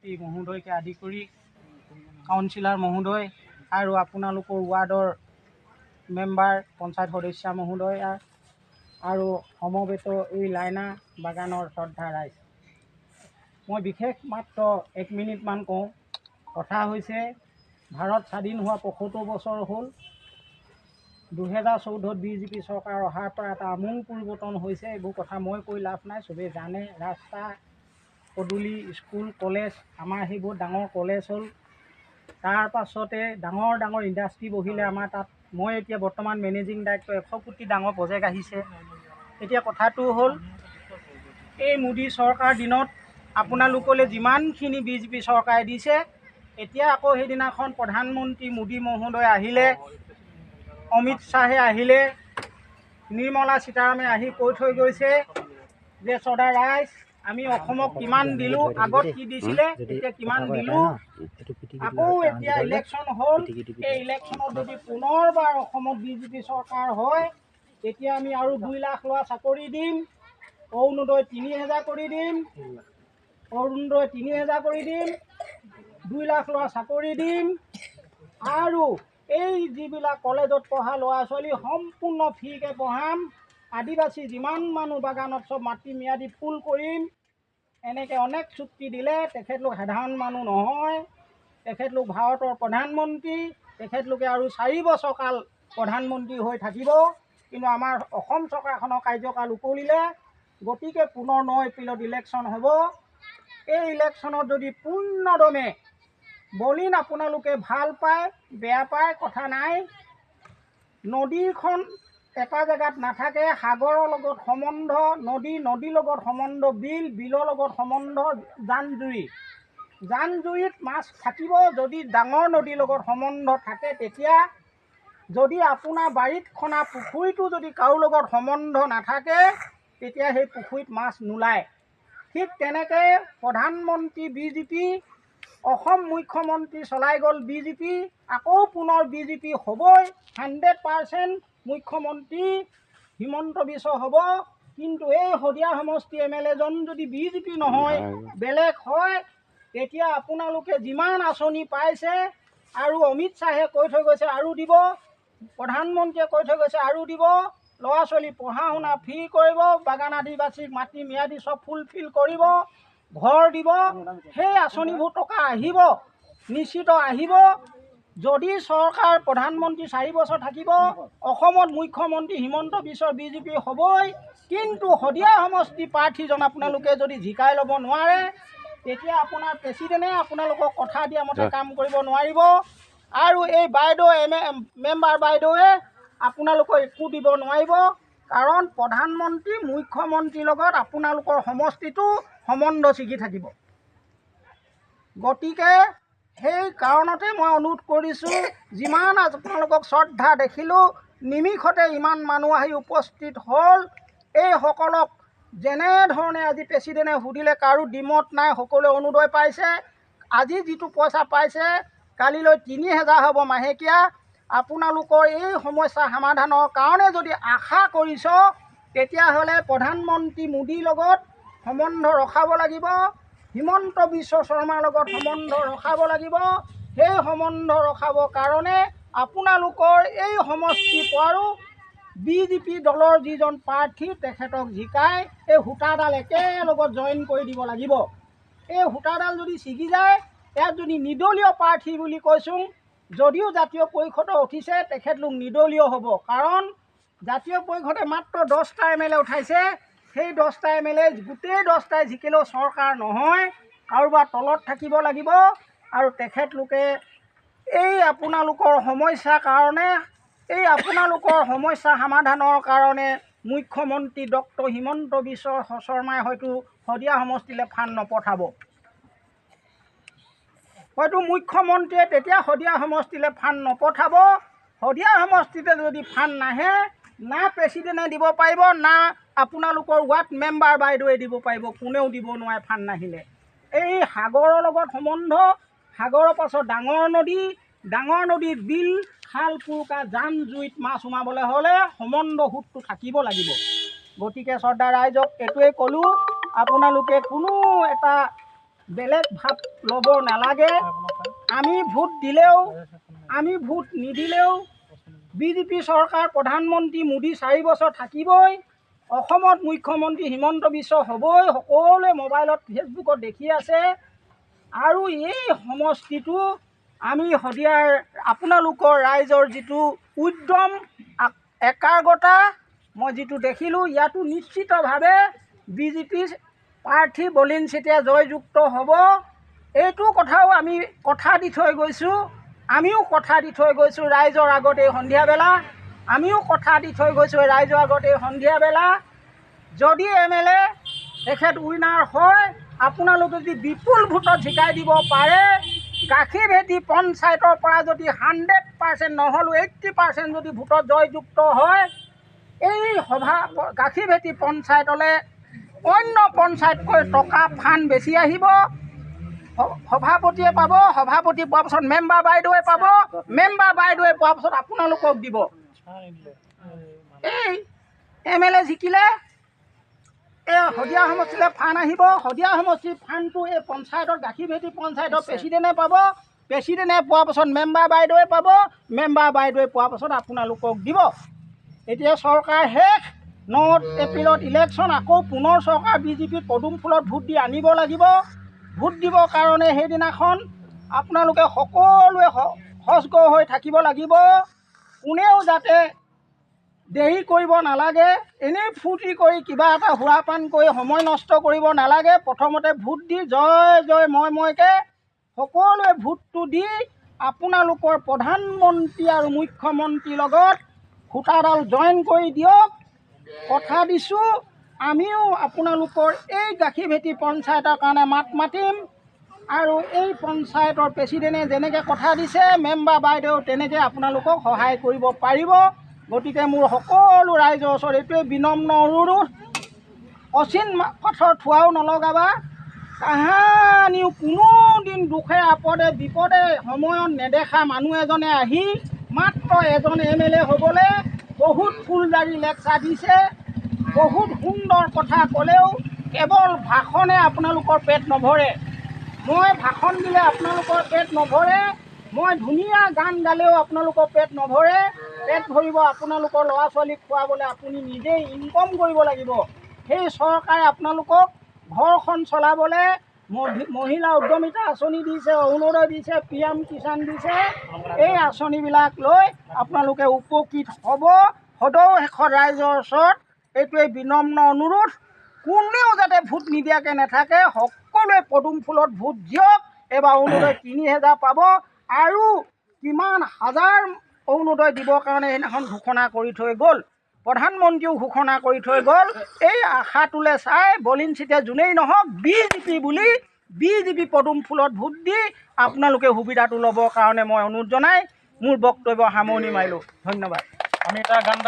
সভাপতি মহোদয়কে আদি কৰি কাউন্সিলাৰ মহোদয় আৰু আপোনালোকৰ ৱাৰ্ডৰ মেম্বাৰ পঞ্চায়ত সদস্য মহোদয় আৰু সমবেত এই লাইনা বাগানৰ শ্ৰদ্ধা ৰাইজ, মই বিশেষ মাত্ৰ 1 মিনিটমান কওঁ। কথা হৈছে ভাৰত স্বাধীন হোৱা 75 বছৰ হ'ল। 2014 বিজেপি চৰকাৰ অহাৰ পৰা এটা আমূল পৰিৱৰ্তন হৈছে। এইবোৰ কথা মই কৈ লাভ নাই, চবেই জানে। ৰাস্তা পদূলি, স্কুল, কলেজ, আমাৰ সেইবোৰ ডাঙৰ কলেজ হ'ল। তাৰ পাছতে ডাঙৰ ডাঙৰ ইণ্ডাষ্ট্ৰী বহিলে আমাৰ তাত। মই এতিয়া বৰ্তমান মেনেজিং ডাইৰেক্টৰ, 100 কোটি ডাঙৰ প্ৰজেক্ট আহিছে। এতিয়া কথাটো হ'ল, এই মোদী চৰকাৰ দিনত আপোনালোকলৈ যিমানখিনি বিজেপি চৰকাৰে দিছে, এতিয়া আকৌ সেইদিনাখন প্ৰধানমন্ত্ৰী মোদী মহোদয় আহিলে, অমিত শ্বাহে আহিলে, নিৰ্মলা সীতাৰামে আহি কৈ থৈ গৈছে যে শ্ৰদ্ধা ৰাইজ, আমি অসমক কিমান দিলোঁ, আগত কি দিছিলে, এতিয়া কিমান দিলোঁ। আকৌ এতিয়া ইলেকশ্যন হ'ল। এই ইলেকশ্যনত যদি পুনৰবাৰ অসমত বিজেপি চৰকাৰ হয়, তেতিয়া আমি আৰু 2 লাখ লোৱা চাকৰি দিম, অৰুণোদয় 3000 কৰি দিম, 2 লাখ লোৱা চাকৰি দিম। আৰু এই যিবিলাক কলেজত পঢ়া ল'ৰা ছোৱালী সম্পূৰ্ণ ফ্ৰীকৈ পঢ়াম। আদিবাসী যিমান মানুহ বাগানত চব মাটি ম্যাদী ফুল কৰিম। এনেকৈ অনেক চুক্তি দিলে। তেখেতলোক সাধাৰণ মানুহ নহয়, তেখেতলোক ভাৰতৰ প্ৰধানমন্ত্ৰী। তেখেতলোকে আৰু 4 বছৰ কাল প্ৰধানমন্ত্ৰী হৈ থাকিব। কিন্তু আমাৰ অসম চৰকাৰখনৰ কাৰ্যকাল উকলিলে। গতিকে পুনৰ 9 এপ্ৰিলত ইলেকশ্যন হ'ব। এই ইলেকশ্যনত যদি পূৰ্ণদমে বলিন আপোনালোকে ভাল পায় বেয়া পায় কথা নাই, নদীখন এটা জেগাত নাথাকে। সাগৰৰ লগত সম্বন্ধ নদী, নদীৰ লগত সম্বন্ধ বিল, বিলৰ লগত সম্বন্ধ জান-জুৰি। জান-জুৰিত মাছ থাকিব যদি ডাঙৰ নদীৰ লগত সম্বন্ধ থাকে। তেতিয়া যদি আপোনাৰ বাৰীত খনা পুখুৰীটো যদি কাৰো লগত সম্বন্ধ নাথাকে, তেতিয়া সেই পুখুৰীত মাছ নোলায়। ঠিক তেনেকৈ প্ৰধানমন্ত্ৰী বিজেপি, অসম মুখ্যমন্ত্ৰী চলাই গ'ল বিজেপি, আকৌ পুনৰ বিজেপি হ'বই। 100% মুখ্যমন্ত্ৰী হিমন্ত বিশ্ব হ'ব। কিন্তু এই শদিয়া সমষ্টি MLA জন যদি বিজেপি নহয়, বেলেগ হয়, তেতিয়া আপোনালোকে যিমান আঁচনি পাইছে, আৰু অমিত শ্বাহে কৈ থৈ গৈছে আৰু দিব, প্ৰধানমন্ত্ৰীয়ে কৈ থৈ গৈছে আৰু দিব, ল'ৰা ছোৱালী পঢ়া শুনা ফ্ৰী কৰিব, বাগান আদিবাসীক মাটি ম্যাদী চব ফুলফিল কৰিব, ঘৰ দিব। সেই আঁচনিবোৰ টকা আহিব, নিশ্চিত আহিব। যদি চৰকাৰ প্ৰধানমন্ত্ৰী 4 বছৰ থাকিব, অসমত মুখ্যমন্ত্ৰী হিমন্ত বিশ্ব বিজেপি হ'বই। কিন্তু শদিয়া সমষ্টি প্ৰাৰ্থীজন আপোনালোকে যদি জিকাই ল'ব নোৱাৰে, তেতিয়া আপোনাৰ প্ৰেচিডেণ্টে আপোনালোকক কথা দিয়া মতে কাম কৰিব নোৱাৰিব। আৰু এই বাইদেউ মেম্বাৰ বাইদেৱে আপোনালোকক একো দিব নোৱাৰিব। কাৰণ প্ৰধানমন্ত্ৰী মুখ্যমন্ত্ৰীৰ লগত আপোনালোকৰ সমষ্টিটো সম্বন্ধ ছিগি থাকিব। গতিকে সেই কাৰণতে মই অনুৰোধ কৰিছোঁ, যিমান আপোনালোকক শ্ৰদ্ধা দেখিলোঁ, নিমিষতে ইমান মানুহ আহি উপস্থিত হ'ল। এইসকলক যেনেধৰণে আজি প্ৰেচিডেণ্টে সুধিলে, কাৰো ডিমত নাই, সকলোৱে অৰুণোদয় পাইছে। আজি যিটো পইচা পাইছে, কালিলৈ 3000 হ'ব মাহেকীয়া। আপোনালোকৰ এই সমস্যা সমাধানৰ কাৰণে যদি আশা কৰিছ, তেতিয়াহ'লে প্ৰধানমন্ত্ৰী মোদীৰ লগত সম্বন্ধ ৰখাব লাগিব, হিমন্ত বিশ্ব শৰ্মাৰ লগত সম্বন্ধ ৰখাব লাগিব। সেই সম্বন্ধ ৰখাবৰ কাৰণে আপোনালোকৰ এই সমষ্টি পৰো বিজেপি দলৰ যিজন প্ৰাৰ্থী, তেখেতক জিকাই এই সূতাডাল একেলগত জইন কৰি দিব লাগিব। এই সূতাডাল যদি ছিগি যায়, ইয়াত যদি নিৰ্দলীয় প্ৰাৰ্থী বুলি কৈছোঁ, যদিও জাতীয় পৰিষদে উঠিছে, তেখেতলোক নিৰ্দলীয় হ'ব। কাৰণ জাতীয় পৰিষদে মাত্ৰ 10টা MLA উঠাইছে। সেই 10টা MLA গোটেই 10টাই জিকিলেও চৰকাৰ নহয়, কাৰোবাৰ তলত থাকিব লাগিব। আৰু তেখেতলোকে এই আপোনালোকৰ সমস্যাৰ কাৰণে, এই আপোনালোকৰ সমস্যা সমাধানৰ কাৰণে মুখ্যমন্ত্ৰী ডক্টৰ হিমন্ত বিশ্ব শৰ্মাই হয়তো শদিয়া সমষ্টিলৈ ফাণ্ড নপঠাব। হয়তো মুখ্যমন্ত্ৰীয়ে তেতিয়া শদিয়া সমষ্টিলৈ ফাণ্ড নপঠাব। শদিয়া সমষ্টিতে যদি ফাণ্ড নাহে, না প্ৰেচিডেণ্টে দিব পাৰিব, না আপোনালোকৰ ৱাৰ্ড মেম্বাৰ বাইদেৱে দিব পাৰিব। কোনেও দিব নোৱাৰে ফাণ্ড নাহিলে। এই সাগৰৰ লগত সম্বন্ধ, সাগৰৰ পাছত ডাঙৰ নদী, ডাঙৰ নদীৰ বিল, খাল কুৰুকা, জান জুৰিত মাছ সোমাবলৈ হ'লে সম্বন্ধ সূতটো থাকিব লাগিব। গতিকে শ্ৰদ্ধা ৰাইজক এইটোৱে ক'লোঁ, আপোনালোকে কোনো এটা বেলেগ ভাৱ ল'ব নালাগে। আমি ভোট দিলেও আমি ভোট নিদিলেও বিজেপি চৰকাৰ প্ৰধানমন্ত্ৰী মোদী 4 বছৰ থাকিবই। অসমত মুখ্যমন্ত্ৰী হিমন্ত বিশ্ব হ'বই। সকলোৱে মোবাইলত ফেচবুকত দেখি আছে। আৰু এই সমষ্টিটো আমি শদিয়াৰ আপোনালোকৰ ৰাইজৰ যিটো উদ্যম একাগ্ৰতা মই যিটো দেখিলোঁ, ইয়াতো নিশ্চিতভাৱে বিজেপি প্ৰাৰ্থী বলিন চেতিয়া জয়যুক্ত হ'ব। এইটো কথাও আমি কথা দি থৈ গৈছোঁ। আমিও কথা দি থৈ গৈছোঁ ৰাইজৰ আগত এই সন্ধিয়াবেলা। যদি MLA তেখেত উইনাৰ হয়, আপোনালোকে যদি বিপুল ভোটত জিকাই দিব পাৰে, গাখীৰভেটি পঞ্চায়তৰ পৰা যদি 100% নহ'লেও 80% যদি ভোটত জয়যুক্ত হয়, এই গাখীৰভেটি পঞ্চায়তলৈ অন্য পঞ্চায়তকৈ টকা ফাণ্ড বেছি আহিব। সভাপতিয়ে পাব, সভাপতি পোৱাৰ পাছত মেম্বাৰ বাইদেৱে পাব, মেম্বাৰ বাইদেৱে পোৱাৰ পাছত আপোনালোকক দিব। এই MLA জিকিলে এই শদিয়া সমষ্টিলৈ ফাণ্ড আহিব। শদিয়া সমষ্টিৰ ফাণ্ডটো এই পঞ্চায়তৰ গাখীৰভেটি পঞ্চায়তৰ প্ৰেচিডেণ্টে পাব। প্ৰেচিডেণ্টে পোৱাৰ পাছত মেম্বাৰ বাইদেৱে পাব, মেম্বাৰ বাইদেৱে পোৱাৰ পাছত আপোনালোকক দিব। এতিয়া চৰকাৰ শেষ। 9 এপ্ৰিলত ইলেকশ্যন। আকৌ পুনৰ চৰকাৰ বিজেপিত পদুম ফুলত ভোট দি আনিব লাগিব। ভোট দিবৰ কাৰণে সেইদিনাখন আপোনালোকে সকলোৱে সজগ হৈ থাকিব লাগিব। কোনেও যাতে দেৰি কৰিব নালাগে। এনেই ফূৰ্তি কৰি কিবা এটা সুৰাপান কৰি সময় নষ্ট কৰিব নালাগে। প্ৰথমতে ভোট দি জয় জয় ময়কে সকলোৱে ভোটটো দি আপোনালোকৰ প্ৰধানমন্ত্ৰী আৰু মুখ্যমন্ত্ৰীৰ লগত খুঁটাডাল জইন কৰি দিয়ক। কথা দিছোঁ, আমিও আপোনালোকৰ এই গাখীৰভেটি পঞ্চায়তৰ কাৰণে মাত মাতিম। আৰু এই পঞ্চায়তৰ প্ৰেচিডেণ্টে যেনেকৈ কথা দিছে, মেম্বাৰ বাইদেউ তেনেকৈ আপোনালোকক সহায় কৰিব পাৰিব। গতিকে মোৰ সকলো ৰাইজৰ ওচৰত এইটোৱে বিনম্ৰ অনুৰোধ, অচিন পথৰ থোৱাও নলগাবা। কাহানিও কোনোদিন দুখে আপদে বিপদে সময়ত নেদেখা মানুহ এজনে আহি মাত্ৰ এজন MLA হ'বলৈ বহুত ফুলদাৰি লেকচাৰ দিছে। বহুত সুন্দৰ কথা ক'লেও কেৱল ভাষণে আপোনালোকৰ পেট নভৰে। মই ভাষণ দিলে আপোনালোকৰ পেট নভৰে। মই ধুনীয়া গান গালেও আপোনালোকৰ পেট নভৰে। পেট ভৰিব আপোনালোকৰ ল'ৰা ছোৱালীক খোৱাবলৈ আপুনি নিজেই ইনকম কৰিব লাগিব। সেই চৰকাৰে আপোনালোকক ঘৰখন চলাবলৈ মহিলা উদ্যমিতা আঁচনি দিছে, অৰুণোদয় দিছে, PM কিষাণ দিছে। এই আঁচনিবিলাক লৈ আপোনালোকে উপকৃত হ'ব। সদৌ শেষত ৰাইজৰ ওচৰত এইটোৱে বিনম্ৰ অনুৰোধ, কোনেও যাতে ভোট নিদিয়াকৈ নাথাকে। সকলোৱে পদুম ফুলত ভোট দিয়ক। এইবাৰ অৰুণোদয় 3000 পাব। আৰু কিমান হাজাৰ অৰুণোদয় দিবৰ কাৰণে সেইদিনাখন ঘোষণা কৰি থৈ গ'ল। প্ৰধানমন্ত্ৰীও ঘোষণা কৰি থৈ গ'ল। এই আশাটোলৈ চাই বলিন চেতিয়া যোনেই নহওক বিজেপি পদুম ফুলত ভোট দি আপোনালোকে সুবিধাটো ল'বৰ কাৰণে মই অনুৰোধ জনাই মোৰ বক্তব্য সামৰণি মাৰিলোঁ। ধন্যবাদ। আমি এটা গান